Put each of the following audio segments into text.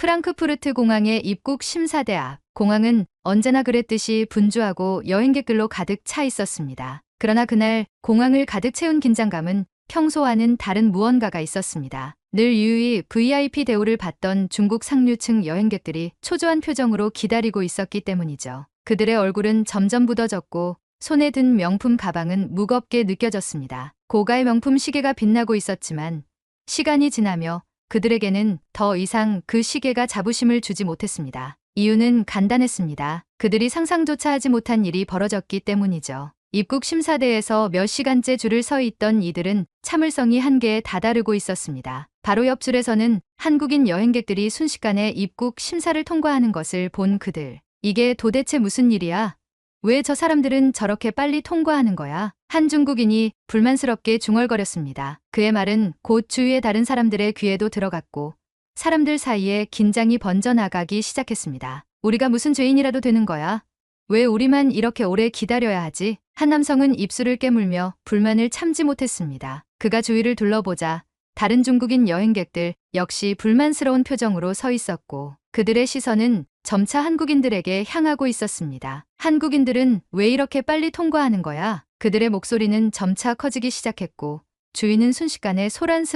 프랑크푸르트 공항의 입국 심사대 앞. 공항은 언제나 그랬듯이 분주하고 여행객들로 가득 차 있었습니다. 그러나 그날 공항을 가득 채운 긴장감은 평소와는 다른 무언가가 있었습니다. 늘 유유히 VIP 대우를 받던 중국 상류층 여행객들이 초조한 표정으로 기다리고 있었기 때문이죠. 그들의 얼굴은 점점 붓어졌고 손에 든 명품 가방은 무겁게 느껴졌습니다. 고가의 명품 시계가 빛나고 있었지만 시간이 지나며 그들에게는 더 이상 그 시계가 자부심을 주지 못했습니다. 이유는 간단했습니다. 그들이 상상조차 하지 못한 일이 벌어졌기 때문이죠. 입국 심사대에서 몇 시간째 줄을 서 있던 이들은 참을성이 한계에 다다르고 있었습니다. 바로 옆 줄에서는 한국인 여행객들이 순식간에 입국 심사를 통과하는 것을 본 그들. 이게 도대체 무슨 일이야? 왜 저 사람들은 저렇게 빨리 통과하는 거야? 한 중국인이 불만스럽게 중얼거렸습니다. 그의 말은 곧 주위의 다른 사람들의 귀에도 들어갔고 사람들 사이에 긴장이 번져나가기 시작했습니다. 우리가 무슨 죄인이라도 되는 거야? 왜 우리만 이렇게 오래 기다려야 하지? 한 남성은 입술을 깨물며 불만을 참지 못했습니다. 그가 주위를 둘러보자 다른 중국인 여행객들 역시 불만스러운 표정으로 서 있었고 그들의 시선은 점차 한국인들에게 향하고 있었습니다. 한국인들은 왜 이렇게 빨리 통과하는 거야? 그들의 목소리는 점차 커지기 시작했고 주위는 순식간에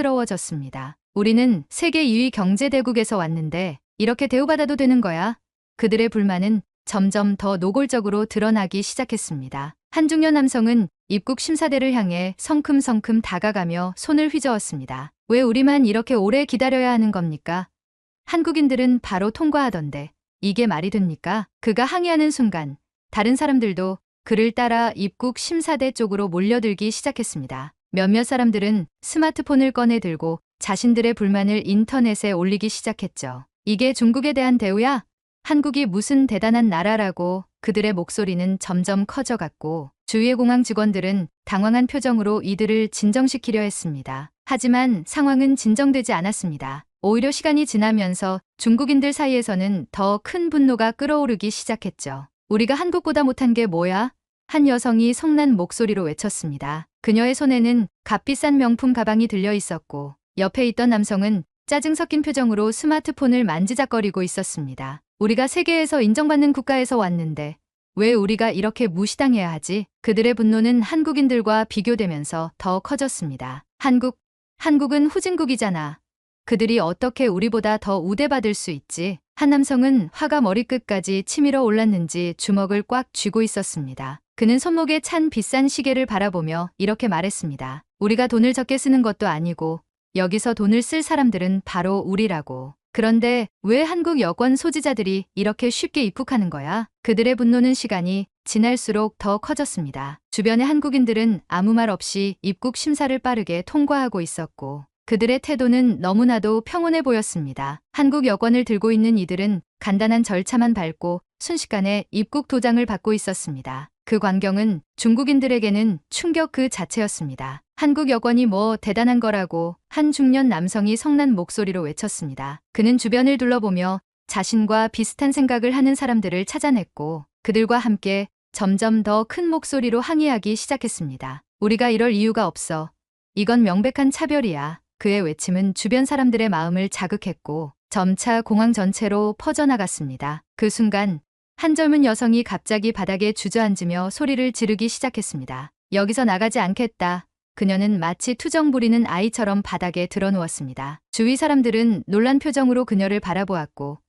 소란스러워졌습니다. 우리는 세계 2위 경제대국에서 왔는데 이렇게 대우받아도 되는 거야? 그들의 불만은 점점 더 노골적으로 드러나기 시작했습니다. 한 중년 남성은 입국 심사대를 향해 성큼성큼 다가가며 손을 휘저었습니다. 왜 우리만 이렇게 오래 기다려야 하는 겁니까? 한국인들은 바로 통과하던데 이게 말이 됩니까? 그가 항의하는 순간 다른 사람들도 그를 따라 입국 심사대 쪽으로 몰려들기 시작했습니다. 몇몇 사람들은 스마트폰을 꺼내 들고 자신들의 불만을 인터넷에 올리기 시작했죠. 이게 중국에 대한 대우야? 한국이 무슨 대단한 나라라고. 그들의 목소리는 점점 커져갔고 주위의 공항 직원들은 당황한 표정으로 이들을 진정시키려 했습니다. 하지만 상황은 진정되지 않았습니다. 오히려 시간이 지나면서 중국인들 사이에서는 더 큰 분노가 끓어오르기 시작했죠. 우리가 한국보다 못한 게 뭐야? 한 여성이 성난 목소리로 외쳤습니다. 그녀의 손에는 값비싼 명품 가방이 들려 있었고 옆에 있던 남성은 짜증 섞인 표정으로 스마트폰을 만지작거리고 있었습니다. 우리가 세계에서 인정받는 국가에서 왔는데 왜 우리가 이렇게 무시당해야 하지? 그들의 분노는 한국인들과 비교되면서 더 커졌습니다. 한국은 후진국이잖아. 그들이 어떻게 우리보다 더 우대받을 수 있지? 한 남성은 화가 머리끝까지 치밀어 올랐는지 주먹을 꽉 쥐고 있었습니다. 그는 손목에 찬 비싼 시계를 바라보며 이렇게 말했습니다. 우리가 돈을 적게 쓰는 것도 아니고 여기서 돈을 쓸 사람들은 바로 우리라고. 그런데 왜 한국 여권 소지자들이 이렇게 쉽게 입국하는 거야? 그들의 분노는 시간이 지날수록 더 커졌습니다. 주변의 한국인들은 아무 말 없이 입국 심사를 빠르게 통과하고 있었고 그들의 태도는 너무나도 평온해 보였습니다. 한국 여권을 들고 있는 이들은 간단한 절차만 밟고 순식간에 입국 도장을 받고 있었습니다. 그 광경은 중국인들에게는 충격 그 자체였습니다. 한국 여권이 뭐 대단한 거라고 한 중년 남성이 성난 목소리로 외쳤습니다. 그는 주변을 둘러보며 자신과 비슷한 생각을 하는 사람들을 찾아냈고 그들과 함께 점점 더 큰 목소리로 항의하기 시작했습니다. 우리가 이럴 이유가 없어. 이건 명백한 차별이야. 그의 외침은 주변 사람들의 마음을 자극했고 점차 공항 전체로 퍼져나갔습니다. 그 순간 한 젊은 여성이 갑자기 바닥에 주저앉으며 소리를 지르기 시작했습니다. 여기서 나가지 않겠다. 그녀는 마치 투정 부리는 아이처럼 바닥에 드러누웠습니다. 주위 사람들은 놀란 표정으로 그녀를 바라보았고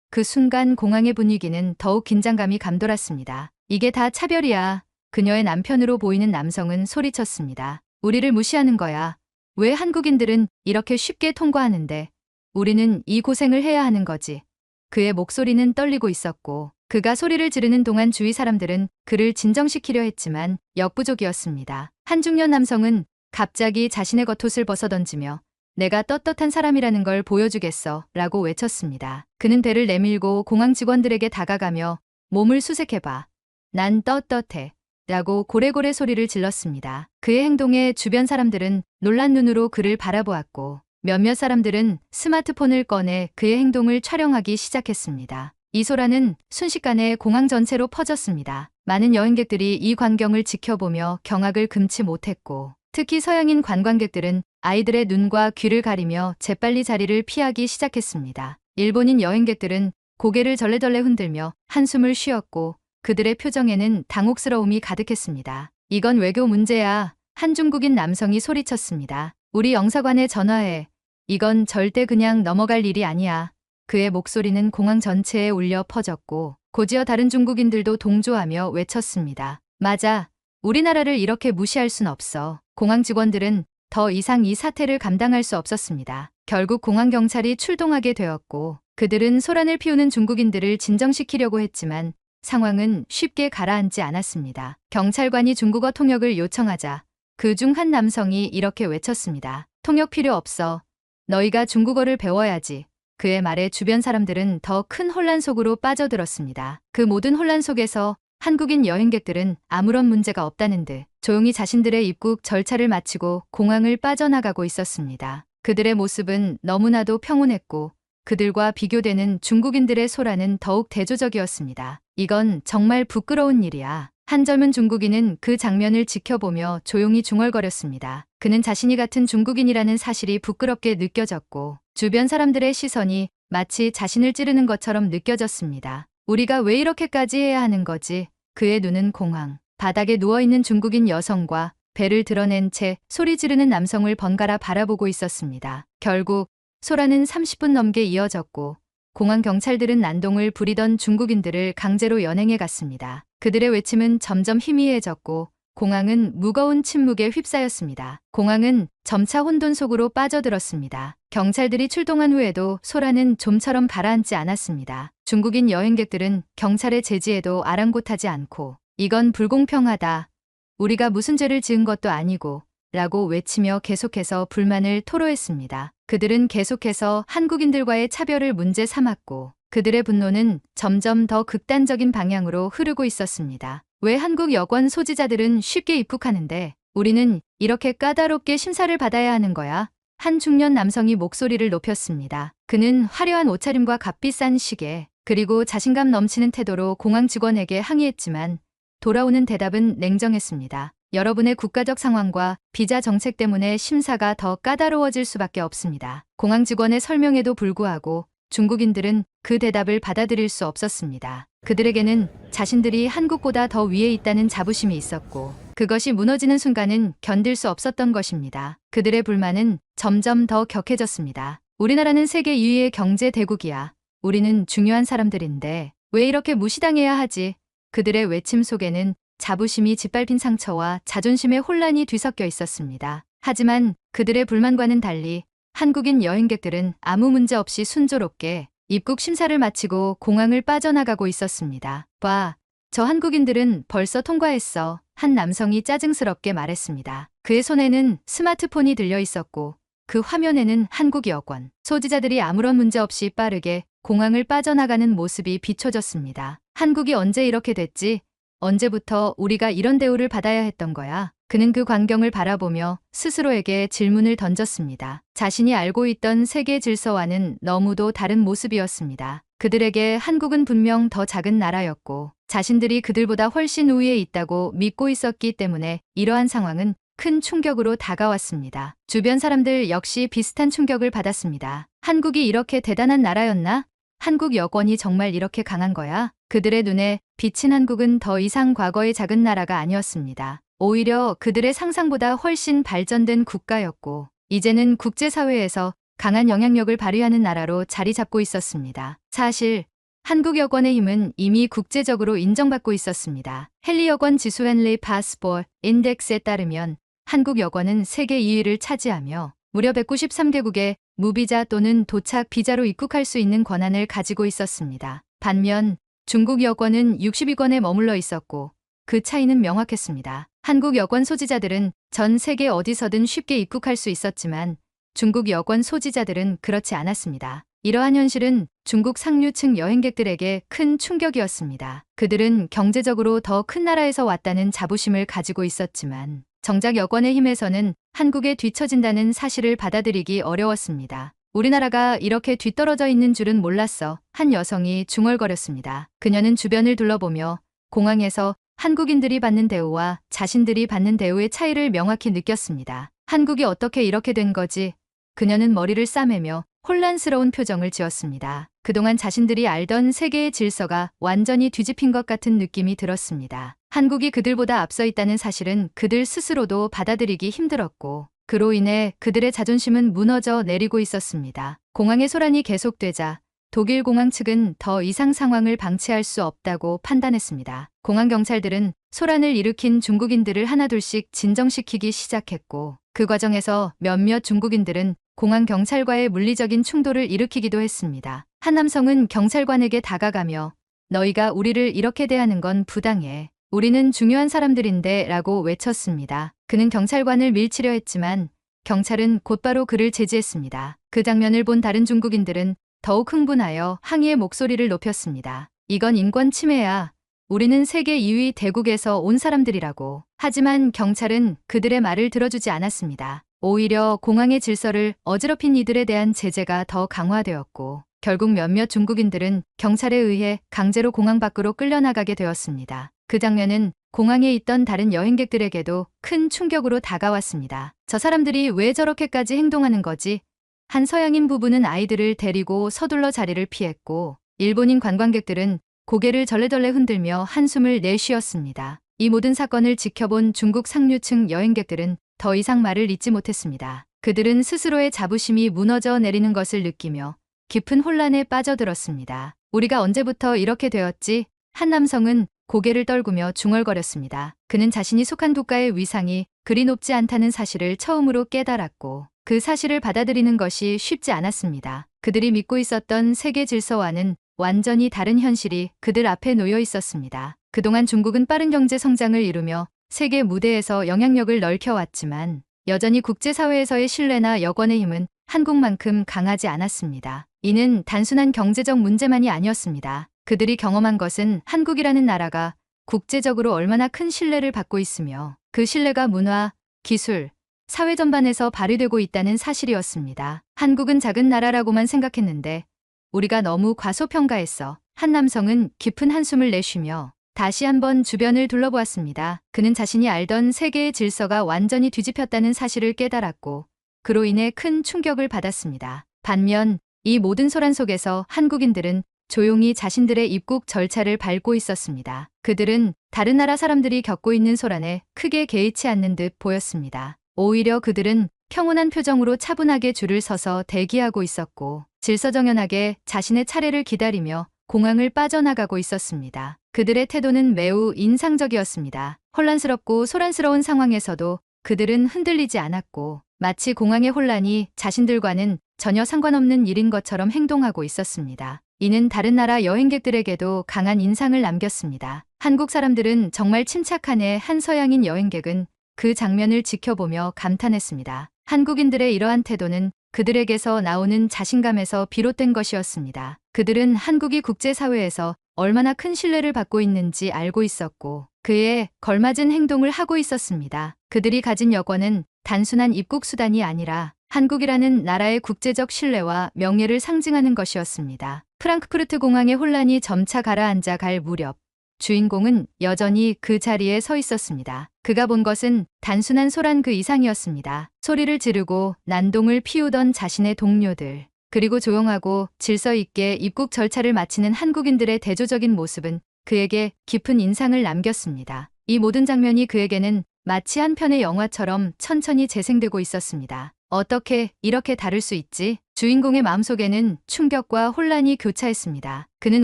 그 순간 공항의 분위기는 더욱 긴장감이 감돌았습니다. 이게 다 차별이야. 그녀의 남편으로 보이는 남성은 소리쳤습니다. 우리를 무시하는 거야. 왜 한국인들은 이렇게 쉽게 통과하는데 우리는 이 고생을 해야 하는 거지. 그의 목소리는 떨리고 있었고 그가 소리를 지르는 동안 주위 사람들은 그를 진정시키려 했지만 역부족이었습니다. 한 중년 남성은 갑자기 자신의 겉옷을 벗어던지며 내가 떳떳한 사람이라는 걸 보여주겠어 라고 외쳤습니다. 그는 배를 내밀고 공항 직원들에게 다가가며 몸을 수색해봐. 난 떳떳해 라고 고래고래 소리를 질렀습니다. 그의 행동에 주변 사람들은 놀란 눈으로 그를 바라보았고 몇몇 사람들은 스마트폰을 꺼내 그의 행동을 촬영하기 시작했습니다. 이 소란은 순식간에 공항 전체로 퍼졌습니다. 많은 여행객들이 이 광경을 지켜보며 경악을 금치 못했고 특히 서양인 관광객들은 아이들의 눈과 귀를 가리며 재빨리 자리를 피하기 시작했습니다. 일본인 여행객들은 고개를 절레절레 흔들며 한숨을 쉬었고 그들의 표정에는 당혹스러움이 가득했습니다. 이건 외교 문제야. 한 중국인 남성이 소리쳤습니다. 우리 영사관에 전화해. 이건 절대 그냥 넘어갈 일이 아니야. 그의 목소리는 공항 전체에 울려 퍼졌고 곧이어 다른 중국인들도 동조하며 외쳤습니다. 맞아. 우리나라를 이렇게 무시할 순 없어. 공항 직원들은 더 이상 이 사태를 감당할 수 없었습니다. 결국 공항 경찰이 출동하게 되었고 그들은 소란을 피우는 중국인들을 진정시키려고 했지만 상황은 쉽게 가라앉지 않았습니다. 경찰관이 중국어 통역을 요청하자 그중 한 남성이 이렇게 외쳤습니다. 통역 필요 없어. 너희가 중국어를 배워야지. 그의 말에 주변 사람들은 더 큰 혼란 속으로 빠져들었습니다. 그 모든 혼란 속에서 한국인 여행객들은 아무런 문제가 없다는 듯 조용히 자신들의 입국 절차를 마치고 공항을 빠져나가고 있었습니다. 그들의 모습은 너무나도 평온했고 그들과 비교되는 중국인들의 소란은 더욱 대조적이었습니다. 이건 정말 부끄러운 일이야. 한 젊은 중국인은 그 장면을 지켜보며 조용히 중얼거렸습니다. 그는 자신이 같은 중국인이라는 사실이 부끄럽게 느껴졌고 주변 사람들의 시선이 마치 자신을 찌르는 것처럼 느껴졌습니다. 우리가 왜 이렇게까지 해야 하는 거지? 그의 눈은 공항 바닥에 누워있는 중국인 여성과 배를 드러낸 채 소리 지르는 남성을 번갈아 바라보고 있었습니다. 결국 소란은 30분 넘게 이어졌고 공항 경찰들은 난동을 부리던 중국인들을 강제로 연행해 갔습니다. 그들의 외침은 점점 희미해졌고 공항은 무거운 침묵에 휩싸였습니다. 공항은 점차 혼돈 속으로 빠져들었습니다. 경찰들이 출동한 후에도 소란은 좀처럼 가라앉지 않았습니다. 중국인 여행객들은 경찰의 제지에도 아랑곳하지 않고 이건 불공평하다. 우리가 무슨 죄를 지은 것도 아니고 라고 외치며 계속해서 불만을 토로했습니다. 그들은 계속해서 한국인들과의 차별을 문제 삼았고 그들의 분노는 점점 더 극단적인 방향으로 흐르고 있었습니다. 왜 한국 여권 소지자들은 쉽게 입국하는데 우리는 이렇게 까다롭게 심사를 받아야 하는 거야? 한 중년 남성이 목소리를 높였습니다. 그는 화려한 옷차림과 값비싼 시계 그리고 자신감 넘치는 태도로 공항 직원에게 항의했지만 돌아오는 대답은 냉정했습니다. 여러분의 국가적 상황과 비자 정책 때문에 심사가 더 까다로워질 수밖에 없습니다. 공항 직원의 설명에도 불구하고 중국인들은 그 대답을 받아들일 수 없었습니다. 그들에게는 자신들이 한국보다 더 위에 있다는 자부심이 있었고 그것이 무너지는 순간은 견딜 수 없었던 것입니다. 그들의 불만은 점점 더 격해졌습니다. 우리나라는 세계 2위의 경제 대국이야. 우리는 중요한 사람들인데 왜 이렇게 무시당해야 하지? 그들의 외침 속에는 자부심이 짓밟힌 상처와 자존심의 혼란이 뒤섞여 있었습니다. 하지만 그들의 불만과는 달리 한국인 여행객들은 아무 문제 없이 순조롭게 입국 심사를 마치고 공항을 빠져나가고 있었습니다. 봐, 저 한국인들은 벌써 통과했어. 한 남성이 짜증스럽게 말했습니다. 그의 손에는 스마트폰이 들려 있었고 그 화면에는 한국 여권 소지자들이 아무런 문제 없이 빠르게 공항을 빠져나가는 모습이 비춰졌습니다. 한국이 언제 이렇게 됐지? 언제부터 우리가 이런 대우를 받아야 했던 거야? 그는 그 광경을 바라보며 스스로에게 질문을 던졌습니다. 자신이 알고 있던 세계 질서와는 너무도 다른 모습이었습니다. 그들에게 한국은 분명 더 작은 나라였고 자신들이 그들보다 훨씬 우위에 있다고 믿고 있었기 때문에 이러한 상황은 큰 충격으로 다가왔습니다. 주변 사람들 역시 비슷한 충격을 받았습니다. 한국이 이렇게 대단한 나라였나? 한국 여권이 정말 이렇게 강한 거야? 그들의 눈에 비친 한국은 더 이상 과거의 작은 나라가 아니었습니다. 오히려 그들의 상상보다 훨씬 발전된 국가였고 이제는 국제사회에서 강한 영향력을 발휘하는 나라로 자리 잡고 있었습니다. 사실 한국 여권의 힘은 이미 국제적으로 인정받고 있었습니다. 헨리 여권 지수 헨리 파스포트 인덱스에 따르면 한국 여권은 세계 2위를 차지하며 무려 193개국에 무비자 또는 도착 비자로 입국할 수 있는 권한을 가지고 있었습니다. 반면 중국 여권은 60위권에 머물러 있었고 그 차이는 명확했습니다. 한국 여권 소지자들은 전 세계 어디서든 쉽게 입국할 수 있었지만 중국 여권 소지자들은 그렇지 않았습니다. 이러한 현실은 중국 상류층 여행객들에게 큰 충격이었습니다. 그들은 경제적으로 더 큰 나라에서 왔다는 자부심을 가지고 있었지만 정작 여권의 힘에서는 한국에 뒤처진다는 사실을 받아들이기 어려웠습니다. 우리나라가 이렇게 뒤떨어져 있는 줄은 몰랐어. 한 여성이 중얼거렸습니다. 그녀는 주변을 둘러보며 공항에서 한국인들이 받는 대우와 자신들이 받는 대우의 차이를 명확히 느꼈습니다. 한국이 어떻게 이렇게 된 거지? 그녀는 머리를 싸매며 혼란스러운 표정을 지었습니다. 그동안 자신들이 알던 세계의 질서가 완전히 뒤집힌 것 같은 느낌이 들었습니다. 한국이 그들보다 앞서 있다는 사실은 그들 스스로도 받아들이기 힘들었고, 그로 인해 그들의 자존심은 무너져 내리고 있었습니다. 공항의 소란이 계속되자 독일 공항 측은 더 이상 상황을 방치할 수 없다고 판단했습니다. 공항 경찰들은 소란을 일으킨 중국인들을 하나둘씩 진정시키기 시작했고, 그 과정에서 몇몇 중국인들은 공항 경찰과의 물리적인 충돌을 일으키기도 했습니다. 한 남성은 경찰관에게 다가가며 너희가 우리를 이렇게 대하는 건 부당해. 우리는 중요한 사람들인데 라고 외쳤습니다. 그는 경찰관을 밀치려 했지만 경찰은 곧바로 그를 제지했습니다. 그 장면을 본 다른 중국인들은 더욱 흥분하여 항의의 목소리를 높였습니다. 이건 인권 침해야. 우리는 세계 2위 대국에서 온 사람들이라고. 하지만 경찰은 그들의 말을 들어주지 않았습니다. 오히려 공항의 질서를 어지럽힌 이들에 대한 제재가 더 강화되었고, 결국 몇몇 중국인들은 경찰에 의해 강제로 공항 밖으로 끌려나가게 되었습니다. 그 장면은 공항에 있던 다른 여행객들에게도 큰 충격으로 다가왔습니다. 저 사람들이 왜 저렇게까지 행동하는 거지? 한 서양인 부부는 아이들을 데리고 서둘러 자리를 피했고, 일본인 관광객들은 고개를 절레절레 흔들며 한숨을 내쉬었습니다. 이 모든 사건을 지켜본 중국 상류층 여행객들은 더 이상 말을 잇지 못했습니다. 그들은 스스로의 자부심이 무너져 내리는 것을 느끼며 깊은 혼란에 빠져들었습니다. 우리가 언제부터 이렇게 되었지? 한 남성은 고개를 떨구며 중얼거렸습니다. 그는 자신이 속한 국가의 위상이 그리 높지 않다는 사실을 처음으로 깨달았고, 그 사실을 받아들이는 것이 쉽지 않았습니다. 그들이 믿고 있었던 세계 질서와는 완전히 다른 현실이 그들 앞에 놓여 있었습니다. 그동안 중국은 빠른 경제 성장을 이루며 세계 무대에서 영향력을 넓혀왔지만 여전히 국제사회에서의 신뢰나 여권의 힘은 한국만큼 강하지 않았습니다. 이는 단순한 경제적 문제만이 아니었습니다. 그들이 경험한 것은 한국이라는 나라가 국제적으로 얼마나 큰 신뢰를 받고 있으며 그 신뢰가 문화, 기술, 사회 전반에서 발휘되고 있다는 사실이었습니다. 한국은 작은 나라라고만 생각했는데 우리가 너무 과소평가했어. 한 남성은 깊은 한숨을 내쉬며 다시 한번 주변을 둘러보았습니다. 그는 자신이 알던 세계의 질서가 완전히 뒤집혔다는 사실을 깨달았고, 그로 인해 큰 충격을 받았습니다. 반면 이 모든 소란 속에서 한국인들은 조용히 자신들의 입국 절차를 밟고 있었습니다. 그들은 다른 나라 사람들이 겪고 있는 소란에 크게 개의치 않는 듯 보였습니다. 오히려 그들은 평온한 표정으로 차분하게 줄을 서서 대기하고 있었고, 질서정연하게 자신의 차례를 기다리며 공항을 빠져나가고 있었습니다. 그들의 태도는 매우 인상적이었습니다. 혼란스럽고 소란스러운 상황에서도 그들은 흔들리지 않았고, 마치 공항의 혼란이 자신들과는 전혀 상관없는 일인 것처럼 행동하고 있었습니다. 이는 다른 나라 여행객들에게도 강한 인상을 남겼습니다. 한국 사람들은 정말 침착하네. 한 서양인 여행객은 그 장면을 지켜보며 감탄했습니다. 한국인들의 이러한 태도는 그들에게서 나오는 자신감에서 비롯된 것이었습니다. 그들은 한국이 국제사회에서 얼마나 큰 신뢰를 받고 있는지 알고 있었고, 그에 걸맞은 행동을 하고 있었습니다. 그들이 가진 여권은 단순한 입국 수단이 아니라 한국이라는 나라의 국제적 신뢰와 명예를 상징하는 것이었습니다. 프랑크푸르트 공항의 혼란이 점차 가라앉아 갈 무렵, 주인공은 여전히 그 자리에 서 있었습니다. 그가 본 것은 단순한 소란 그 이상이었습니다. 소리를 지르고 난동을 피우던 자신의 동료들, 그리고 조용하고 질서 있게 입국 절차를 마치는 한국인들의 대조적인 모습은 그에게 깊은 인상을 남겼습니다. 이 모든 장면이 그에게는 마치 한 편의 영화처럼 천천히 재생되고 있었습니다. 어떻게 이렇게 다를 수 있지? 주인공의 마음속에는 충격과 혼란이 교차했습니다. 그는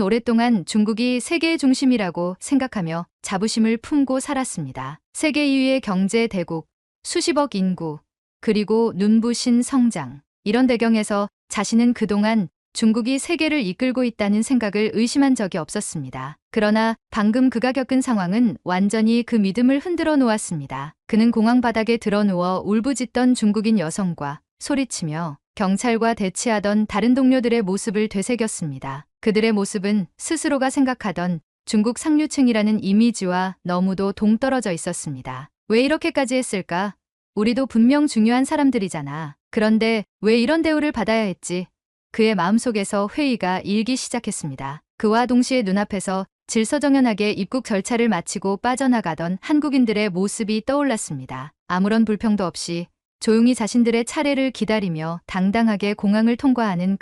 오랫동안 중국이 세계의 중심이라고 생각하며 자부심을 품고 살았습니다. 세계 2위의 경제 대국, 수십억 인구, 그리고 눈부신 성장. 이런 배경에서 자신은 그동안 중국이 세계를 이끌고 있다는 생각을 의심한 적이 없었습니다. 그러나 방금 그가 겪은 상황은 완전히 그 믿음을 흔들어 놓았습니다. 그는 공항 바닥에 드러누워 울부짖던 중국인 여성과 소리치며 경찰과 대치하던 다른 동료들의 모습을 되새겼습니다. 그들의 모습은 스스로가 생각하던 중국 상류층이라는 이미지와 너무도 동떨어져 있었습니다. 왜 이렇게까지 했을까? 우리도 분명 중요한 사람들이잖아. 그런데 왜 이런 대우를 받아야 했지? 그의 마음속에서 회의가 일기 시작했습니다. 그와 동시에 눈앞에서 질서정연하게 입국 절차를 마치고 빠져나가던 한국인들의 모습이 떠올랐습니다. 아무런 불평도 없이 조용히 자신들의 차례를 기다리며 당당하게 공항을 통과하는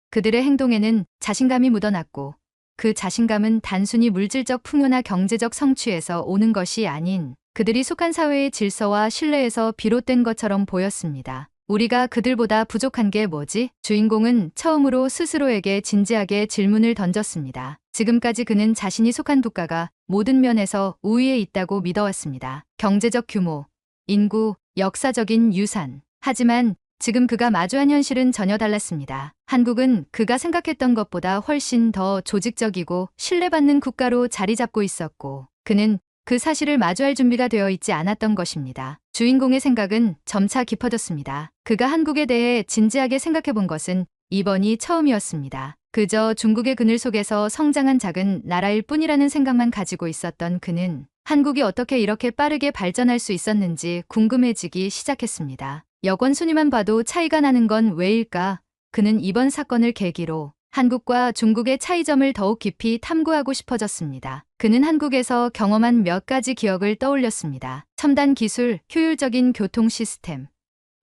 그들의 행동에는 자신감이 묻어났고 그 자신감은 단순히 물질적 풍요나 경제적 성취에서 오는 것이 아닌 그들이 속한 사회의 질서와 신뢰에서 비롯된 것처럼 보였습니다. 우리가 그들보다 부족한 게 뭐지? 주인공은 처음으로 스스로에게 진지하게 질문을 던졌습니다. 지금까지 그는 자신이 속한 국가가 모든 면에서 우위에 있다고 믿어왔습니다. 경제적 규모, 인구, 역사적인 유산. 하지만 지금 그가 마주한 현실은 전혀 달랐습니다. 한국은 그가 생각했던 것보다 훨씬 더 조직적이고 신뢰받는 국가로 자리 잡고 있었고 그는 그 사실을 마주할 준비가 되어 있지 않았던 것입니다. 주인공의 생각은 점차 깊어졌습니다. 그가 한국에 대해 진지하게 생각해 본 것은 이번이 처음이었습니다. 그저 중국의 그늘 속에서 성장한 작은 나라일 뿐이라는 생각만 가지고 있었던 그는 한국이 어떻게 이렇게 빠르게 발전할 수 있었는지 궁금해지기 시작했습니다. 여권 순위만 봐도 차이가 나는 건 왜일까? 그는 이번 사건을 계기로 한국과 중국의 차이점을 더욱 깊이 탐구하고 싶어졌습니다. 그는 한국에서 경험한 몇 가지 기억을 떠올렸습니다. 첨단 기술, 효율적인 교통 시스템,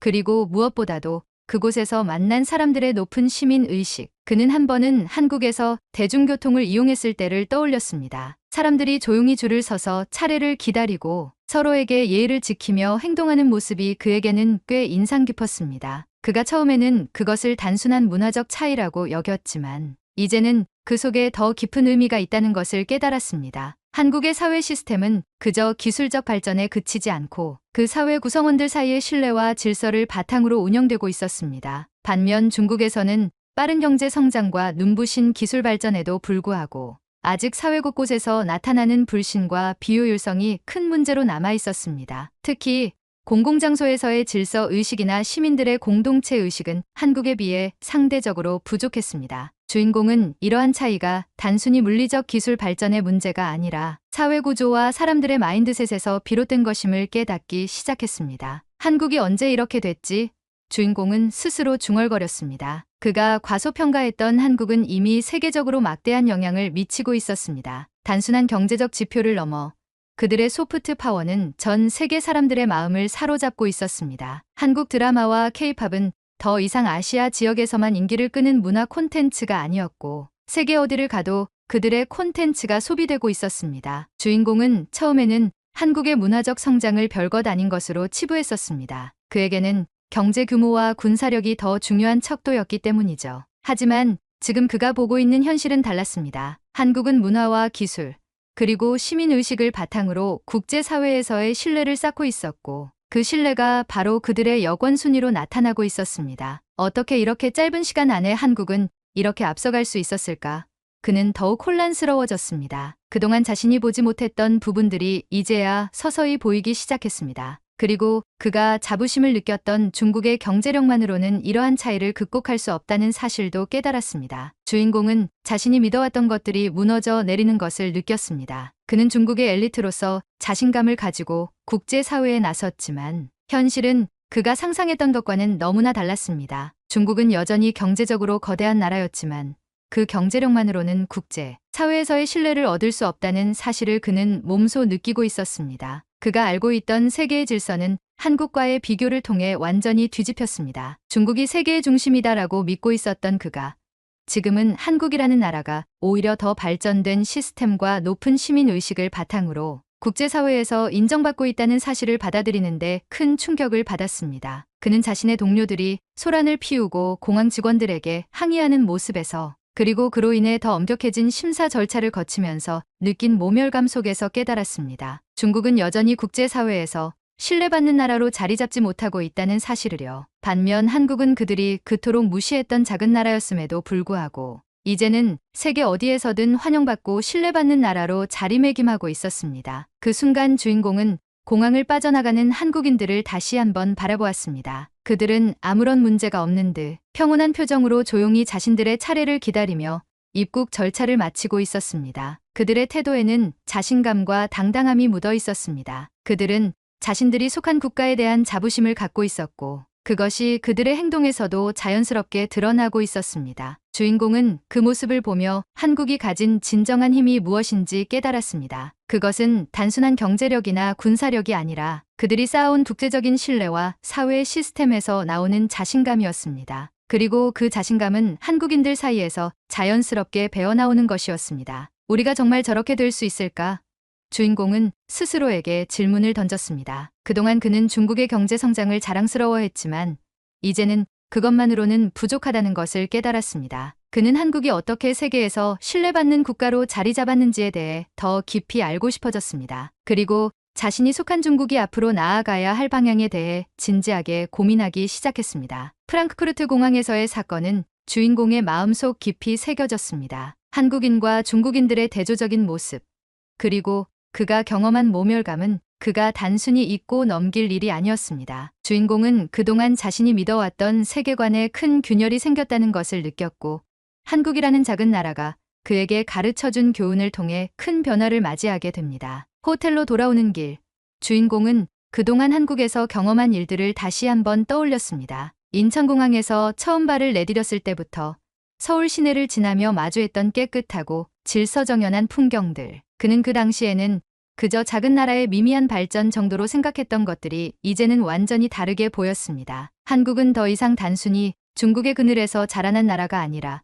그리고 무엇보다도 그곳에서 만난 사람들의 높은 시민의식. 그는 한 번은 한국에서 대중교통을 이용했을 때를 떠올렸습니다. 사람들이 조용히 줄을 서서 차례를 기다리고 서로에게 예의를 지키며 행동하는 모습이 그에게는 꽤 인상 깊었습니다. 그가 처음에는 그것을 단순한 문화적 차이라고 여겼지만 이제는 그 속에 더 깊은 의미가 있다는 것을 깨달았습니다. 한국의 사회 시스템은 그저 기술적 발전에 그치지 않고 그 사회 구성원들 사이의 신뢰와 질서를 바탕으로 운영되고 있었습니다. 반면 중국에서는 빠른 경제 성장과 눈부신 기술 발전에도 불구하고 아직 사회 곳곳에서 나타나는 불신과 비효율성이 큰 문제로 남아 있었습니다. 특히 공공장소에서의 질서 의식이나 시민들의 공동체 의식은 한국에 비해 상대적으로 부족했습니다. 주인공은 이러한 차이가 단순히 물리적 기술 발전의 문제가 아니라 사회 구조와 사람들의 마인드셋에서 비롯된 것임을 깨닫기 시작했습니다. 한국이 언제 이렇게 됐지? 주인공은 스스로 중얼거렸습니다. 그가 과소평가했던 한국은 이미 세계적으로 막대한 영향을 미치고 있었습니다. 단순한 경제적 지표를 넘어 그들의 소프트 파워는 전 세계 사람들의 마음을 사로잡고 있었습니다. 한국 드라마와 K-팝은 더 이상 아시아 지역에서만 인기를 끄는 문화 콘텐츠가 아니었고 세계 어디를 가도 그들의 콘텐츠가 소비되고 있었습니다. 주인공은 처음에는 한국의 문화적 성장을 별것 아닌 것으로 치부했었습니다. 그에게는 경제 규모와 군사력이 더 중요한 척도였기 때문이죠. 하지만 지금 그가 보고 있는 현실은 달랐습니다. 한국은 문화와 기술, 그리고 시민의식을 바탕으로 국제사회에서의 신뢰를 쌓고 있었고 그 신뢰가 바로 그들의 여권 순위로 나타나고 있었습니다. 어떻게 이렇게 짧은 시간 안에 한국은 이렇게 앞서갈 수 있었을까? 그는 더욱 혼란스러워졌습니다. 그동안 자신이 보지 못했던 부분들이 이제야 서서히 보이기 시작했습니다. 그리고 그가 자부심을 느꼈던 중국의 경제력만으로는 이러한 차이를 극복할 수 없다는 사실도 깨달았습니다. 주인공은 자신이 믿어왔던 것들이 무너져 내리는 것을 느꼈습니다. 그는 중국의 엘리트로서 자신감을 가지고 국제사회에 나섰지만 현실은 그가 상상했던 것과는 너무나 달랐습니다. 중국은 여전히 경제적으로 거대한 나라였지만 그 경제력만으로는 국제 사회에서의 신뢰를 얻을 수 없다는 사실을 그는 몸소 느끼고 있었습니다. 그가 알고 있던 세계의 질서는 한국과의 비교를 통해 완전히 뒤집혔습니다. 중국이 세계의 중심이다라고 믿고 있었던 그가 지금은 한국이라는 나라가 오히려 더 발전된 시스템과 높은 시민의식을 바탕으로 국제사회에서 인정받고 있다는 사실을 받아들이는데 큰 충격을 받았습니다. 그는 자신의 동료들이 소란을 피우고 공항 직원들에게 항의하는 모습에서 그리고 그로 인해 더 엄격해진 심사 절차를 거치면서 느낀 모멸감 속에서 깨달았습니다. 중국은 여전히 국제사회에서 신뢰받는 나라로 자리 잡지 못하고 있다는 사실을요. 반면 한국은 그들이 그토록 무시했던 작은 나라였음에도 불구하고 이제는 세계 어디에서든 환영받고 신뢰받는 나라로 자리매김하고 있었습니다. 그 순간 주인공은 공항을 빠져나가는 한국인들을 다시 한번 바라보았습니다. 그들은 아무런 문제가 없는 듯 평온한 표정으로 조용히 자신들의 차례를 기다리며 입국 절차를 마치고 있었습니다. 그들의 태도에는 자신감과 당당함이 묻어 있었습니다. 그들은 자신들이 속한 국가에 대한 자부심을 갖고 있었고 그것이 그들의 행동에서도 자연스럽게 드러나고 있었습니다. 주인공은 그 모습을 보며 한국이 가진 진정한 힘이 무엇인지 깨달았습니다. 그것은 단순한 경제력이나 군사력이 아니라 그들이 쌓아온 국제적인 신뢰와 사회 시스템에서 나오는 자신감이었습니다. 그리고 그 자신감은 한국인들 사이에서 자연스럽게 배어나오는 것이었습니다. 우리가 정말 저렇게 될 수 있을까? 주인공은 스스로에게 질문을 던졌습니다. 그동안 그는 중국의 경제 성장을 자랑스러워했지만 이제는 그것만으로는 부족하다는 것을 깨달았습니다. 그는 한국이 어떻게 세계에서 신뢰받는 국가로 자리 잡았는지에 대해 더 깊이 알고 싶어졌습니다. 그리고 자신이 속한 중국이 앞으로 나아가야 할 방향에 대해 진지하게 고민하기 시작했습니다. 프랑크푸르트 공항에서의 사건은 주인공의 마음속 깊이 새겨졌습니다. 한국인과 중국인들의 대조적인 모습, 그리고 그가 경험한 모멸감은 그가 단순히 잊고 넘길 일이 아니었습니다. 주인공은 그동안 자신이 믿어왔던 세계관에 큰 균열이 생겼다는 것을 느꼈고 한국이라는 작은 나라가 그에게 가르쳐준 교훈을 통해 큰 변화를 맞이하게 됩니다. 호텔로 돌아오는 길, 주인공은 그동안 한국에서 경험한 일들을 다시 한번 떠올렸습니다. 인천공항에서 처음 발을 내디뎠을 때부터 서울 시내를 지나며 마주했던 깨끗하고 질서정연한 풍경들. 그는 그 당시에는 그저 작은 나라의 미미한 발전 정도로 생각했던 것들이 이제는 완전히 다르게 보였습니다. 한국은 더 이상 단순히 중국의 그늘에서 자라난 나라가 아니라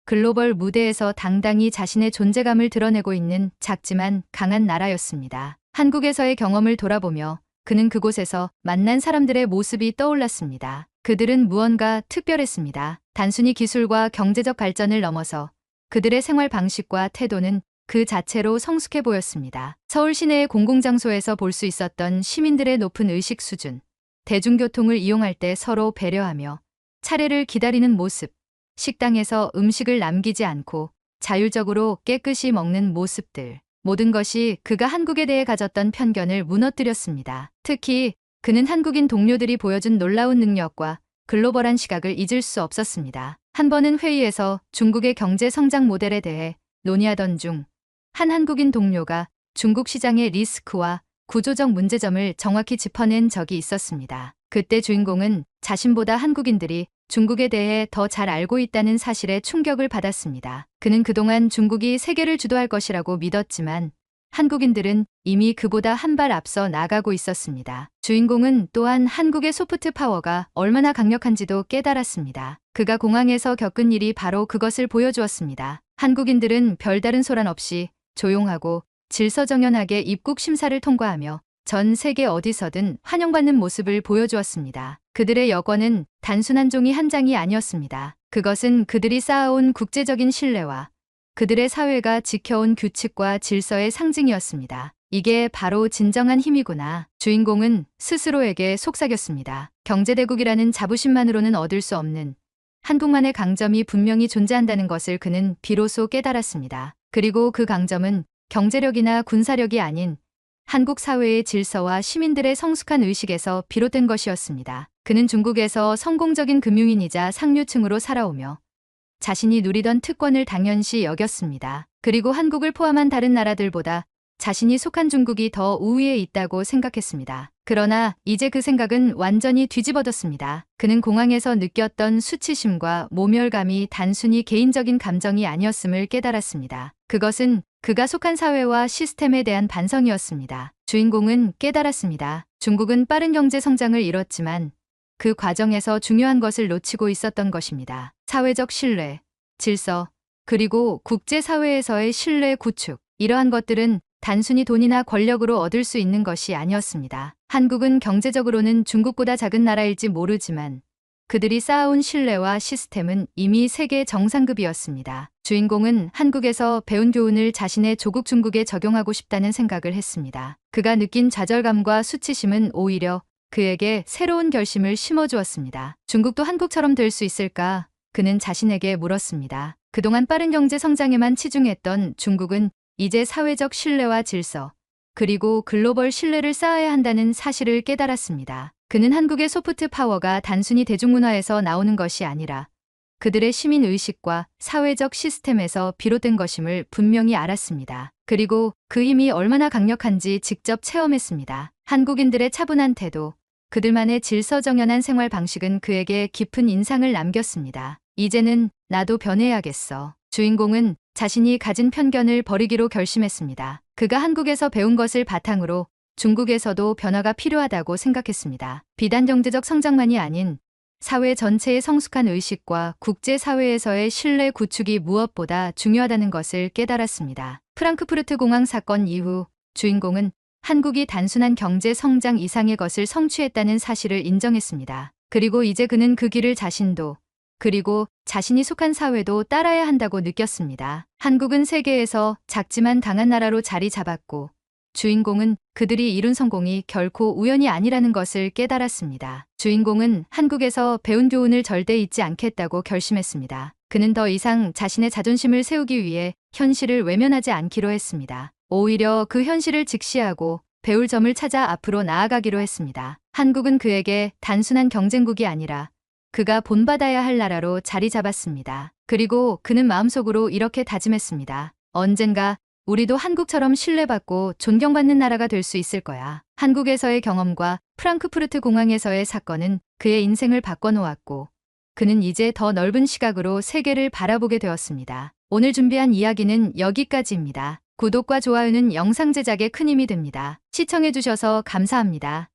글로벌 무대에서 당당히 자신의 존재감을 드러내고 있는 작지만 강한 나라였습니다. 한국에서의 경험을 돌아보며 그는 그곳에서 만난 사람들의 모습이 떠올랐습니다. 그들은 무언가 특별했습니다. 단순히 기술과 경제적 발전을 넘어서 그들의 생활 방식과 태도는 그 자체로 성숙해 보였습니다. 서울 시내의 공공장소에서 볼 수 있었던 시민들의 높은 의식 수준, 대중교통을 이용할 때 서로 배려하며 차례를 기다리는 모습, 식당에서 음식을 남기지 않고 자율적으로 깨끗이 먹는 모습들, 모든 것이 그가 한국에 대해 가졌던 편견을 무너뜨렸습니다. 특히 그는 한국인 동료들이 보여준 놀라운 능력과 글로벌한 시각을 잊을 수 없었습니다. 한 번은 회의에서 중국의 경제 성장 모델에 대해 논의하던 중 한 한국인 동료가 중국 시장의 리스크와 구조적 문제점을 정확히 짚어낸 적이 있었습니다. 그때 주인공은 자신보다 한국인들이 중국에 대해 더 잘 알고 있다는 사실에 충격을 받았습니다. 그는 그동안 중국이 세계를 주도할 것이라고 믿었지만 한국인들은 이미 그보다 한 발 앞서 나가고 있었습니다. 주인공은 또한 한국의 소프트 파워가 얼마나 강력한지도 깨달았습니다. 그가 공항에서 겪은 일이 바로 그것을 보여주었습니다. 한국인들은 별다른 소란 없이 조용하고 질서정연하게 입국 심사를 통과하며 전 세계 어디서든 환영받는 모습을 보여주었습니다. 그들의 여권은 단순한 종이 한 장이 아니었습니다. 그것은 그들이 쌓아온 국제적인 신뢰와 그들의 사회가 지켜온 규칙과 질서의 상징이었습니다. 이게 바로 진정한 힘이구나. 주인공은 스스로에게 속삭였습니다. 경제대국이라는 자부심만으로는 얻을 수 없는 한국만의 강점이 분명히 존재한다는 것을 그는 비로소 깨달았습니다. 그리고 그 강점은 경제력이나 군사력이 아닌 한국 사회의 질서와 시민들의 성숙한 의식에서 비롯된 것이었습니다. 그는 중국에서 성공적인 금융인이자 상류층으로 살아오며 자신이 누리던 특권을 당연시 여겼습니다. 그리고 한국을 포함한 다른 나라들보다 자신이 속한 중국이 더 우위에 있다고 생각했습니다. 그러나 이제 그 생각은 완전히 뒤집어졌습니다. 그는 공항에서 느꼈던 수치심과 모멸감이 단순히 개인적인 감정이 아니었음을 깨달았습니다. 그것은 그가 속한 사회와 시스템에 대한 반성이었습니다. 주인공은 깨달았습니다. 중국은 빠른 경제 성장을 이뤘지만 그 과정에서 중요한 것을 놓치고 있었던 것입니다. 사회적 신뢰, 질서, 그리고 국제사회에서의 신뢰 구축. 이러한 것들은 단순히 돈이나 권력으로 얻을 수 있는 것이 아니었습니다. 한국은 경제적으로는 중국보다 작은 나라일지 모르지만 그들이 쌓아온 신뢰와 시스템은 이미 세계 정상급이었습니다. 주인공은 한국에서 배운 교훈을 자신의 조국 중국에 적용하고 싶다는 생각을 했습니다. 그가 느낀 좌절감과 수치심은 오히려 그에게 새로운 결심을 심어주었습니다. 중국도 한국처럼 될 수 있을까? 그는 자신에게 물었습니다. 그동안 빠른 경제 성장에만 치중했던 중국은 이제 사회적 신뢰와 질서, 그리고 글로벌 신뢰를 쌓아야 한다는 사실을 깨달았습니다. 그는 한국의 소프트 파워가 단순히 대중문화에서 나오는 것이 아니라 그들의 시민의식과 사회적 시스템에서 비롯된 것임을 분명히 알았습니다. 그리고 그 힘이 얼마나 강력한지 직접 체험했습니다. 한국인들의 차분한 태도, 그들만의 질서정연한 생활 방식은 그에게 깊은 인상을 남겼습니다. 이제는 나도 변해야겠어. 주인공은 자신이 가진 편견을 버리기로 결심했습니다. 그가 한국에서 배운 것을 바탕으로 중국에서도 변화가 필요하다고 생각했습니다. 비단 경제적 성장만이 아닌 사회 전체의 성숙한 의식과 국제사회에서의 신뢰 구축이 무엇보다 중요하다는 것을 깨달았습니다. 프랑크푸르트 공항 사건 이후 주인공은 한국이 단순한 경제 성장 이상의 것을 성취했다는 사실을 인정했습니다. 그리고 이제 그는 그 길을 자신도 그리고 자신이 속한 사회도 따라야 한다고 느꼈습니다. 한국은 세계에서 작지만 강한 나라로 자리 잡았고 주인공은 그들이 이룬 성공이 결코 우연이 아니라는 것을 깨달았습니다. 주인공은 한국에서 배운 교훈을 절대 잊지 않겠다고 결심했습니다. 그는 더 이상 자신의 자존심을 세우기 위해 현실을 외면하지 않기로 했습니다. 오히려 그 현실을 직시하고 배울 점을 찾아 앞으로 나아가기로 했습니다. 한국은 그에게 단순한 경쟁국이 아니라 그가 본받아야 할 나라로 자리 잡았습니다. 그리고 그는 마음속으로 이렇게 다짐했습니다. 언젠가 우리도 한국처럼 신뢰받고 존경받는 나라가 될 수 있을 거야. 한국에서의 경험과 프랑크푸르트 공항에서의 사건은 그의 인생을 바꿔놓았고 그는 이제 더 넓은 시각으로 세계를 바라보게 되었습니다. 오늘 준비한 이야기는 여기까지입니다. 구독과 좋아요는 영상 제작에 큰 힘이 됩니다. 시청해주셔서 감사합니다.